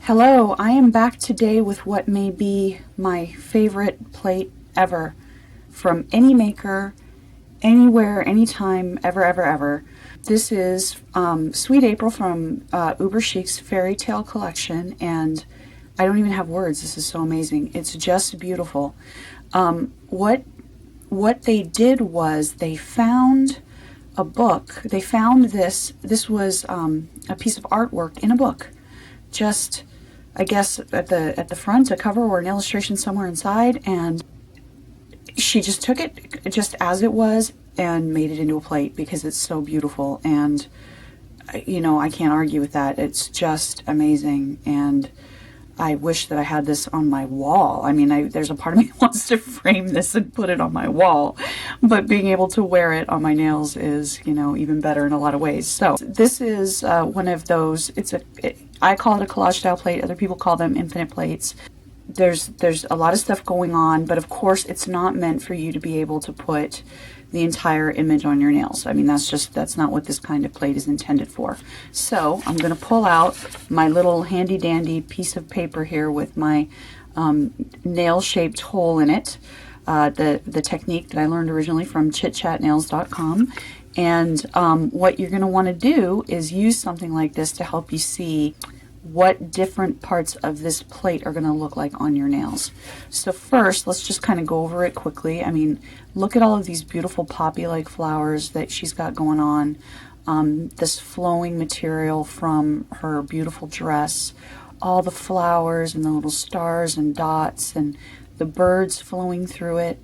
Hello, I am back today with what may be my favorite plate ever from any maker, anywhere, anytime, ever, ever, ever. This is Sweet April from UberChic's Fairytale collection, and I don't even have words. This is so amazing. It's just beautiful. What they did was they found a book. They found this. This was a piece of artwork in a book. Just, I guess, at the front, a cover or an illustration somewhere inside, and she just took it just as it was and made it into a plate because it's so beautiful. And you know, I can't argue with that. It's just amazing, and I wish that I had this on my wall. I mean, there's a part of me that wants to frame this and put it on my wall, but being able to wear it on my nails is, you know, even better in a lot of ways. So this is one of those. I call it a collage style plate. Other people call them infinite plates. There's a lot of stuff going on, but of course it's not meant for you to be able to put the entire image on your nails. I mean, that's not what this kind of plate is intended for. So I'm going to pull out my little handy dandy piece of paper here with my nail shaped hole in it, the technique that I learned originally from chitchatnails.com. And what you're going to want to do is use something like this to help you see what different parts of this plate are going to look like on your nails. So first, let's just kind of go over it quickly. I mean, look at all of these beautiful poppy-like flowers that she's got going on. This flowing material from her beautiful dress, all the flowers and the little stars and dots and the birds flowing through it,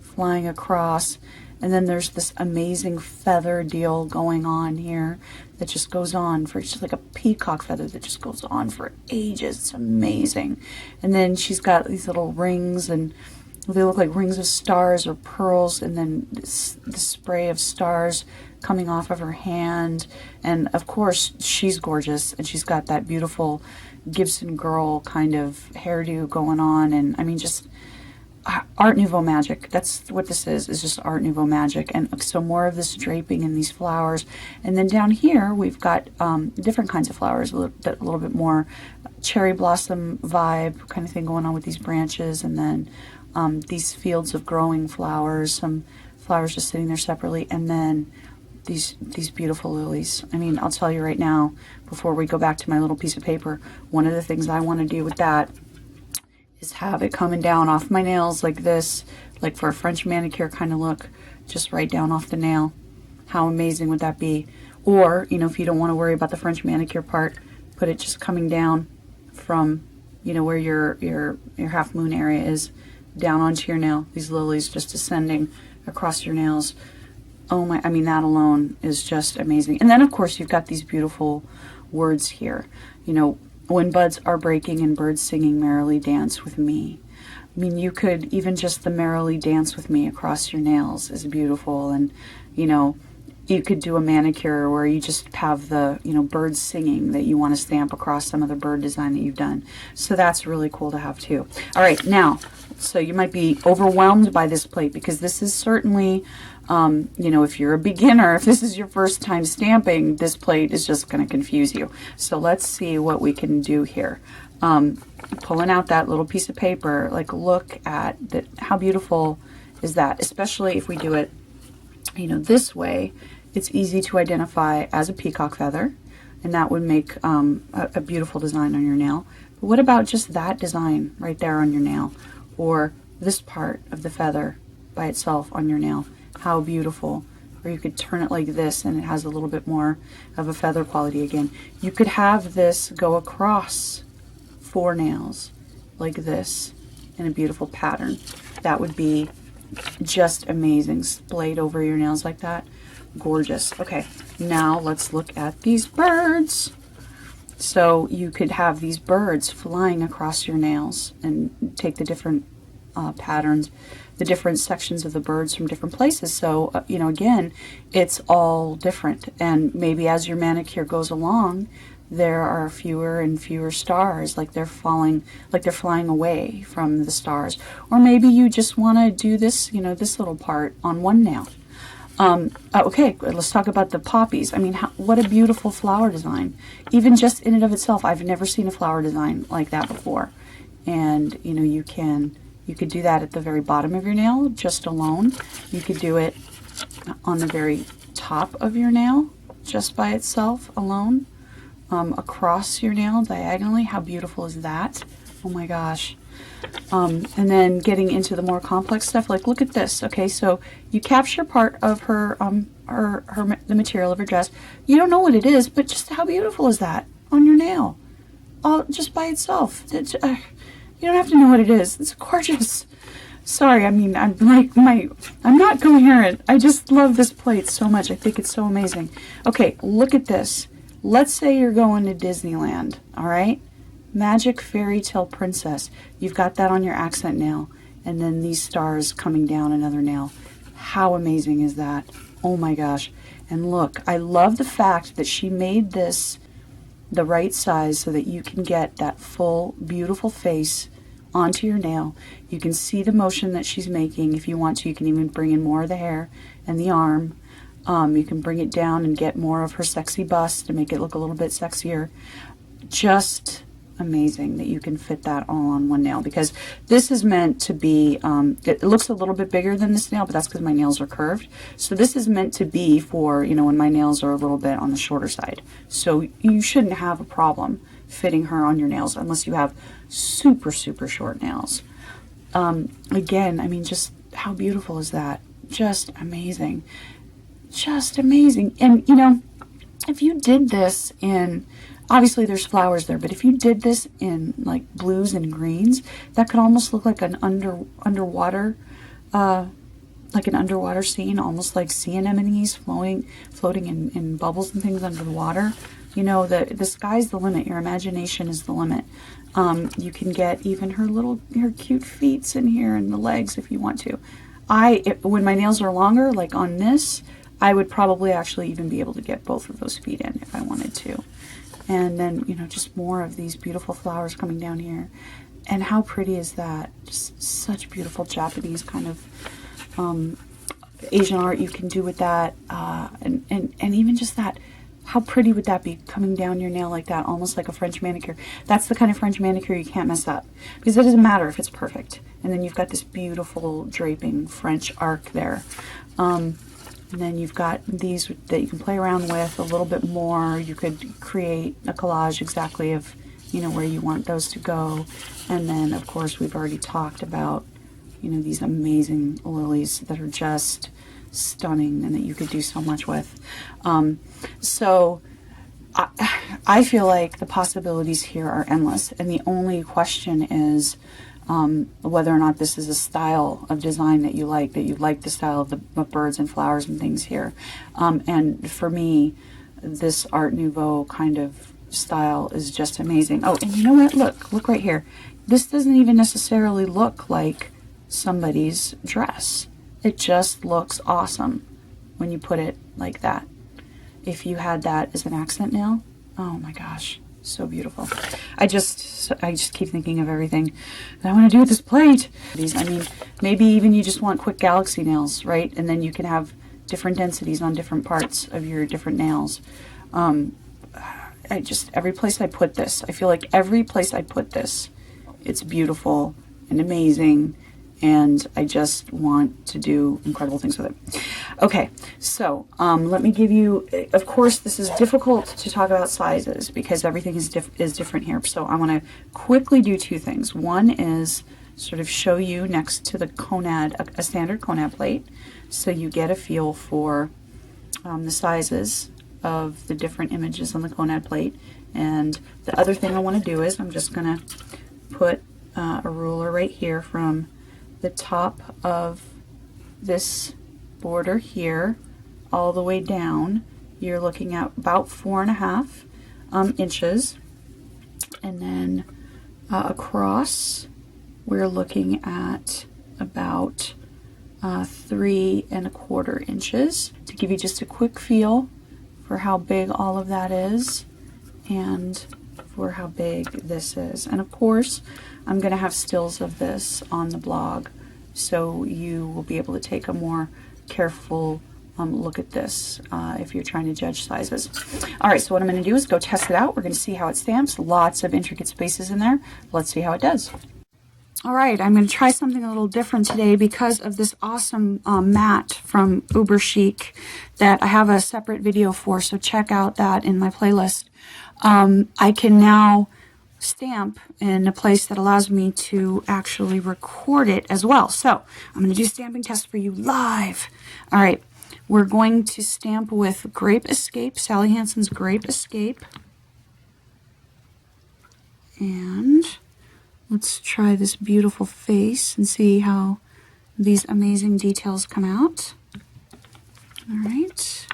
flying across. And then there's this amazing feather deal going on here that just goes on for, it's just like a peacock feather that just goes on for ages. It's amazing. And then she's got these little rings, and they look like rings of stars or pearls, and then this spray of stars coming off of her hand. And of course, she's gorgeous, and she's got that beautiful Gibson girl kind of hairdo going on. And I mean, just Art Nouveau magic. That's what this is just Art Nouveau magic. And so more of this draping and these flowers. And then down here we've got different kinds of flowers, a little bit more cherry blossom vibe kind of thing going on with these branches. And then these fields of growing flowers, some flowers just sitting there separately. And then these beautiful lilies. I mean, I'll tell you right now, before we go back to my little piece of paper, one of the things I want to do with that is have it coming down off my nails like this, like for a French manicure kind of look, just right down off the nail. How amazing would that be? Or, you know, if you don't want to worry about the French manicure part, put it just coming down from, you know, where your half moon area is, down onto your nail. These lilies just descending across your nails. Oh my, I mean, that alone is just amazing. And then of course you've got these beautiful words here. You know, when buds are breaking and birds singing merrily dance with me. I mean, you could even just the merrily dance with me across your nails is beautiful. And, you know, you could do a manicure where you just have the, you know, birds singing that you want to stamp across some of the bird design that you've done. So that's really cool to have too. All right, now, so you might be overwhelmed by this plate because this is certainly, you know, if you're a beginner, if this is your first time stamping, this plate is just going to confuse you. So let's see what we can do here. Pulling out that little piece of paper, like look at that. How beautiful is that? Especially if we do it, you know, this way, it's easy to identify as a peacock feather, and that would make a beautiful design on your nail. But what about just that design right there on your nail, or this part of the feather by itself on your nail? How beautiful. Or you could turn it like this and it has a little bit more of a feather quality again. You could have this go across 4 nails like this in a beautiful pattern. That would be just amazing. Splayed over your nails like that. Gorgeous. Okay, now let's look at these birds. So you could have these birds flying across your nails and take the different patterns, the different sections of the birds from different places. So, you know, again, it's all different. And maybe as your manicure goes along, there are fewer and fewer stars, like they're flying away from the stars. Or maybe you just want to do this, you know, this little part on one nail. Okay, let's talk about the poppies. I mean, what a beautiful flower design. Even just in and of itself, I've never seen a flower design like that before. And, you know, you could do that at the very bottom of your nail, just alone. You could do it on the very top of your nail, just by itself, alone. Across your nail, diagonally. How beautiful is that? Oh my gosh. And then getting into the more complex stuff, like look at this. Okay, so you capture part of her, the material of her dress. You don't know what it is, but just how beautiful is that on your nail? All just by itself. You don't have to know what it is. It's gorgeous. Sorry, I mean, I'm not coherent. I just love this plate so much. I think it's so amazing. Okay, look at this. Let's say you're going to Disneyland, all right? Magic Fairytale Princess. You've got that on your accent nail, and then these stars coming down another nail. How amazing is that? Oh my gosh. And look, I love the fact that she made this the right size so that you can get that full, beautiful face onto your nail. You can see the motion that she's making. If you want to, you can even bring in more of the hair and the arm. You can bring it down and get more of her sexy bust to make it look a little bit sexier. Just amazing that you can fit that all on one nail, because this is meant to be, it looks a little bit bigger than this nail, but that's because my nails are curved. So this is meant to be for, you know, when my nails are a little bit on the shorter side. So you shouldn't have a problem fitting her on your nails unless you have super, super short nails. Again, I mean, just how beautiful is that? Just amazing. Just amazing. And, you know, if you did this in, obviously there's flowers there, but if you did this in like blues and greens, that could almost look like an underwater scene, almost like sea anemones floating in bubbles and things under the water. You know, the sky's the limit. Your imagination is the limit. You can get even her cute feet in here and the legs if you want to. When my nails are longer, like on this, I would probably actually even be able to get both of those feet in if I wanted to. And then, you know, just more of these beautiful flowers coming down here. And how pretty is that? Just such beautiful Japanese kind of Asian art you can do with that. And even just that, how pretty would that be coming down your nail like that, almost like a French manicure. That's the kind of French manicure you can't mess up, because it doesn't matter if it's perfect. And then you've got this beautiful draping French arc there. And then you've got these that you can play around with a little bit more. You could create a collage exactly of, you know, where you want those to go. And then, of course, we've already talked about, you know, these amazing lilies that are just stunning and that you could do so much with. So I feel like the possibilities here are endless. And the only question is whether or not this is a style of design that you like the style of the birds and flowers and things here. And for me, this Art Nouveau kind of style is just amazing. Oh, and you know what? Look right here. This doesn't even necessarily look like somebody's dress. It just looks awesome when you put it like that. If you had that as an accent nail, oh my gosh. So beautiful. I just keep thinking of everything that I want to do with this plate. I mean, maybe even you just want quick galaxy nails, right? And then you can have different densities on different parts of your different nails. Every place I put this, I feel like every place I put this, it's beautiful and amazing. And I just want to do incredible things with it. Okay, so let me give you, of course, this is difficult to talk about sizes because everything is different here. So I want to quickly do two things. One is sort of show you next to the conad, a standard conad plate, so you get a feel for the sizes of the different images on the conad plate. And the other thing I want to do is I'm just going to put a ruler right here from the top of this border here all the way down. You're looking at about 4.5 inches, and then across we're looking at about 3.25 inches, to give you just a quick feel for how big all of that is and for how big this is. And of course I'm going to have stills of this on the blog, so you will be able to take a more careful look at this if you're trying to judge sizes. All right, so what I'm going to do is go test it out. We're going to see how it stamps. Lots of intricate spaces in there. Let's see how it does. All right, I'm going to try something a little different today because of this awesome mat from UberChic that I have a separate video for, so check out that in my playlist. I can now stamp in a place that allows me to actually record it as well. So I'm going to do a stamping test for you live. All right, we're going to stamp with Grape Escape, Sally Hansen's Grape Escape. And let's try this beautiful face and see how these amazing details come out. All right.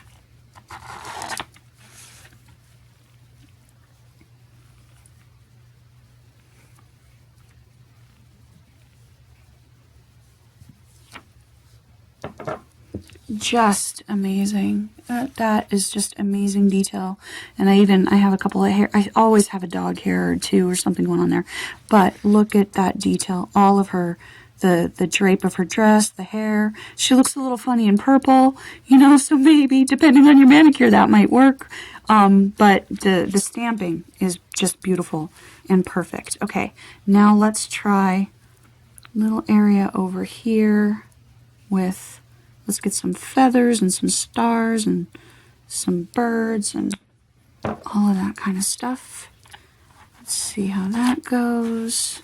Just amazing. That is just amazing detail. And I have a couple of hair. I always have a dog hair or two or something going on there. But look at that detail. All of her, the drape of her dress, the hair. She looks a little funny in purple, you know, so maybe depending on your manicure that might work. But the stamping is just beautiful and perfect. Okay, now let's try a little area over here with... Let's get some feathers and some stars and some birds and all of that kind of stuff. Let's see how that goes.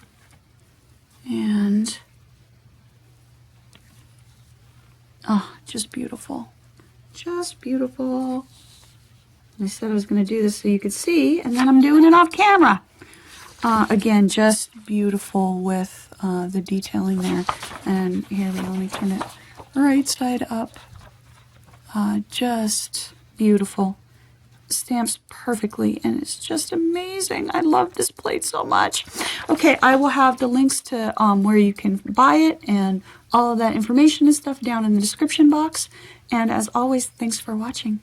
And, oh, just beautiful. Just beautiful. I said I was going to do this so you could see, and then I'm doing it off camera. Again, just beautiful with the detailing there. And here, let me turn it right side up. Just beautiful. Stamps perfectly, and it's just amazing. I love this plate so much. Okay, I will have the links to where you can buy it and all of that information and stuff down in the description box. And as always, thanks for watching.